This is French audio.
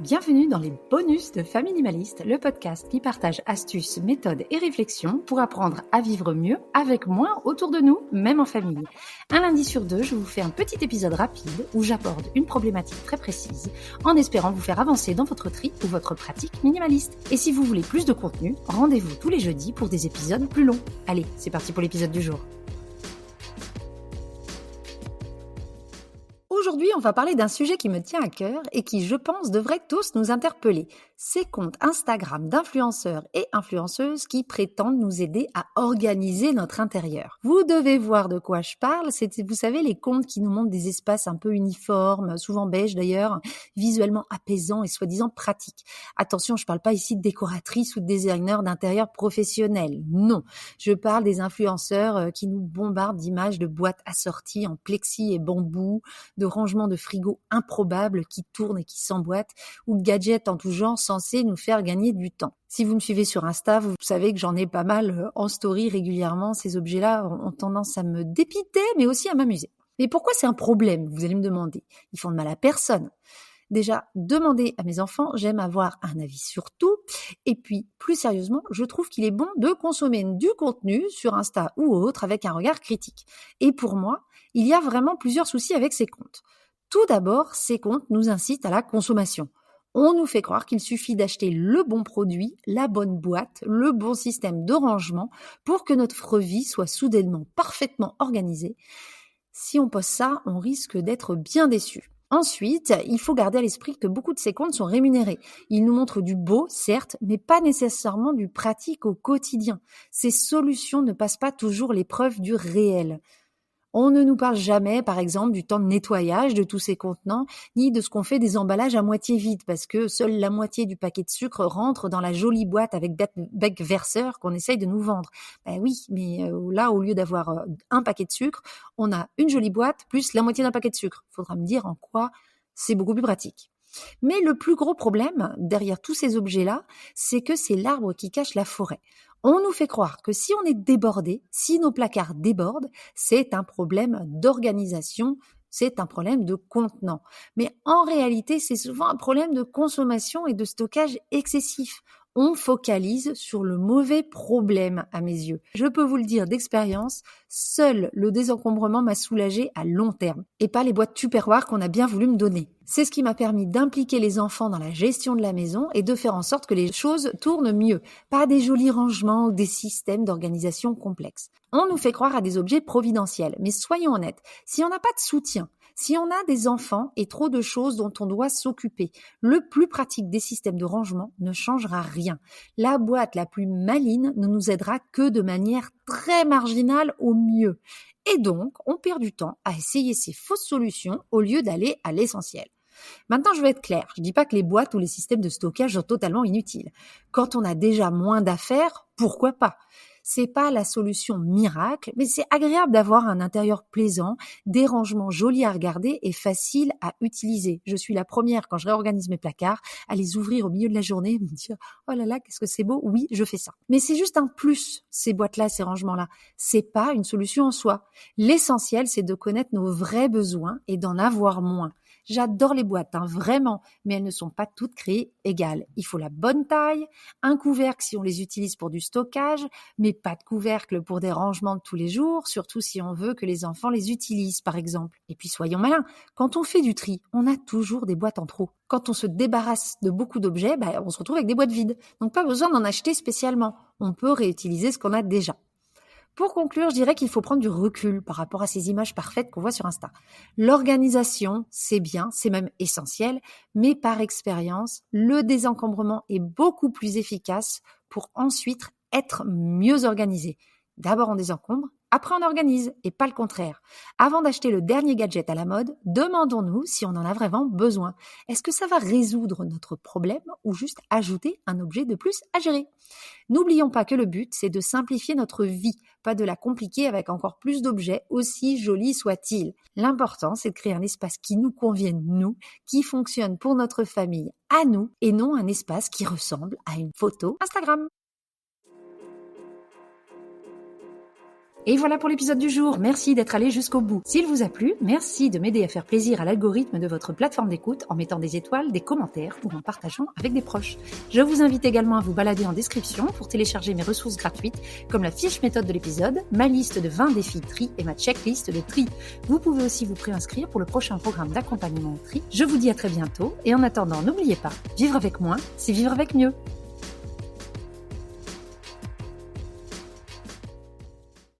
Bienvenue dans les bonus de Famille Minimaliste, le podcast qui partage astuces, méthodes et réflexions pour apprendre à vivre mieux avec moins autour de nous, même en famille. Un lundi sur deux, je vous fais un petit épisode rapide où j'aborde une problématique très précise en espérant vous faire avancer dans votre tri ou votre pratique minimaliste. Et si vous voulez plus de contenu, rendez-vous tous les jeudis pour des épisodes plus longs. Allez, c'est parti pour l'épisode du jour. Aujourd'hui, on va parler d'un sujet qui me tient à cœur et qui, je pense, devrait tous nous interpeller. Ces comptes Instagram d'influenceurs et influenceuses qui prétendent nous aider à organiser notre intérieur. Vous devez voir de quoi je parle. C'est, vous savez, les comptes qui nous montrent des espaces un peu uniformes, souvent beige d'ailleurs, visuellement apaisants et soi-disant pratiques. Attention, je ne parle pas ici de décoratrices ou de designers d'intérieur professionnels. Non, je parle des influenceurs qui nous bombardent d'images de boîtes assorties en plexi et bambou, de rangements de frigo improbables qui tournent et qui s'emboîtent, ou de gadgets en tout genre censés nous faire gagner du temps. Si vous me suivez sur Insta, vous savez que j'en ai pas mal en story régulièrement. Ces objets-là ont tendance à me dépiter, mais aussi à m'amuser. Mais pourquoi c'est un problème, vous allez me demander? Ils font de mal à personne. Déjà, demandez à mes enfants, j'aime avoir un avis sur tout. Et puis, plus sérieusement, je trouve qu'il est bon de consommer du contenu sur Insta ou autre avec un regard critique. Et pour moi, il y a vraiment plusieurs soucis avec ces comptes. Tout d'abord, ces comptes nous incitent à la consommation. On nous fait croire qu'il suffit d'acheter le bon produit, la bonne boîte, le bon système de rangement pour que notre vie soit soudainement parfaitement organisée. Si on pose ça, on risque d'être bien déçu. Ensuite, il faut garder à l'esprit que beaucoup de ces comptes sont rémunérés. Ils nous montrent du beau, certes, mais pas nécessairement du pratique au quotidien. Ces solutions ne passent pas toujours l'épreuve du réel. On ne nous parle jamais, par exemple, du temps de nettoyage de tous ces contenants, ni de ce qu'on fait des emballages à moitié vides, parce que seule la moitié du paquet de sucre rentre dans la jolie boîte avec bec verseur qu'on essaye de nous vendre. Ben oui, mais là, au lieu d'avoir un paquet de sucre, on a une jolie boîte plus la moitié d'un paquet de sucre. Faudra me dire en quoi c'est beaucoup plus pratique. Mais le plus gros problème derrière tous ces objets-là, c'est que c'est l'arbre qui cache la forêt. On nous fait croire que si on est débordé, si nos placards débordent, c'est un problème d'organisation, c'est un problème de contenant. Mais en réalité, c'est souvent un problème de consommation et de stockage excessif. On focalise sur le mauvais problème à mes yeux. Je peux vous le dire d'expérience, seul le désencombrement m'a soulagée à long terme et pas les boîtes Tupperware qu'on a bien voulu me donner. C'est ce qui m'a permis d'impliquer les enfants dans la gestion de la maison et de faire en sorte que les choses tournent mieux, pas des jolis rangements ou des systèmes d'organisation complexes. On nous fait croire à des objets providentiels, mais soyons honnêtes, si on n'a pas de soutien, si on a des enfants et trop de choses dont on doit s'occuper, le plus pratique des systèmes de rangement ne changera rien. La boîte la plus maligne ne nous aidera que de manière très marginale au mieux. Et donc, on perd du temps à essayer ces fausses solutions au lieu d'aller à l'essentiel. Maintenant, je vais être claire. Je dis pas que les boîtes ou les systèmes de stockage sont totalement inutiles. Quand on a déjà moins d'affaires, pourquoi pas? C'est pas la solution miracle, mais c'est agréable d'avoir un intérieur plaisant, des rangements jolis à regarder et faciles à utiliser. Je suis la première, quand je réorganise mes placards, à les ouvrir au milieu de la journée et me dire « Oh là là, qu'est-ce que c'est beau !» Oui, je fais ça. Mais c'est juste un plus, ces boîtes-là, ces rangements-là. C'est pas une solution en soi. L'essentiel, c'est de connaître nos vrais besoins et d'en avoir moins. J'adore les boîtes, vraiment, mais elles ne sont pas toutes créées égales. Il faut la bonne taille, un couvercle si on les utilise pour du stockage, mais pas de couvercle pour des rangements de tous les jours, surtout si on veut que les enfants les utilisent, par exemple. Et puis soyons malins, quand on fait du tri, on a toujours des boîtes en trop. Quand on se débarrasse de beaucoup d'objets, on se retrouve avec des boîtes vides. Donc pas besoin d'en acheter spécialement. On peut réutiliser ce qu'on a déjà. Pour conclure, je dirais qu'il faut prendre du recul par rapport à ces images parfaites qu'on voit sur Insta. L'organisation, c'est bien, c'est même essentiel, mais par expérience, le désencombrement est beaucoup plus efficace pour ensuite être mieux organisé. D'abord on désencombre, après on organise, et pas le contraire. Avant d'acheter le dernier gadget à la mode, demandons-nous si on en a vraiment besoin. Est-ce que ça va résoudre notre problème ou juste ajouter un objet de plus à gérer ? N'oublions pas que le but, c'est de simplifier notre vie, pas de la compliquer avec encore plus d'objets, aussi jolis soient-ils. L'important, c'est de créer un espace qui nous convienne, nous, qui fonctionne pour notre famille, à nous, et non un espace qui ressemble à une photo Instagram. Et voilà pour l'épisode du jour. Merci d'être allé jusqu'au bout. S'il vous a plu, merci de m'aider à faire plaisir à l'algorithme de votre plateforme d'écoute en mettant des étoiles, des commentaires ou en partageant avec des proches. Je vous invite également à vous balader en description pour télécharger mes ressources gratuites comme la fiche méthode de l'épisode, ma liste de 20 défis tri et ma checklist de tri. Vous pouvez aussi vous préinscrire pour le prochain programme d'accompagnement au tri. Je vous dis à très bientôt et en attendant, n'oubliez pas, vivre avec moins, c'est vivre avec mieux.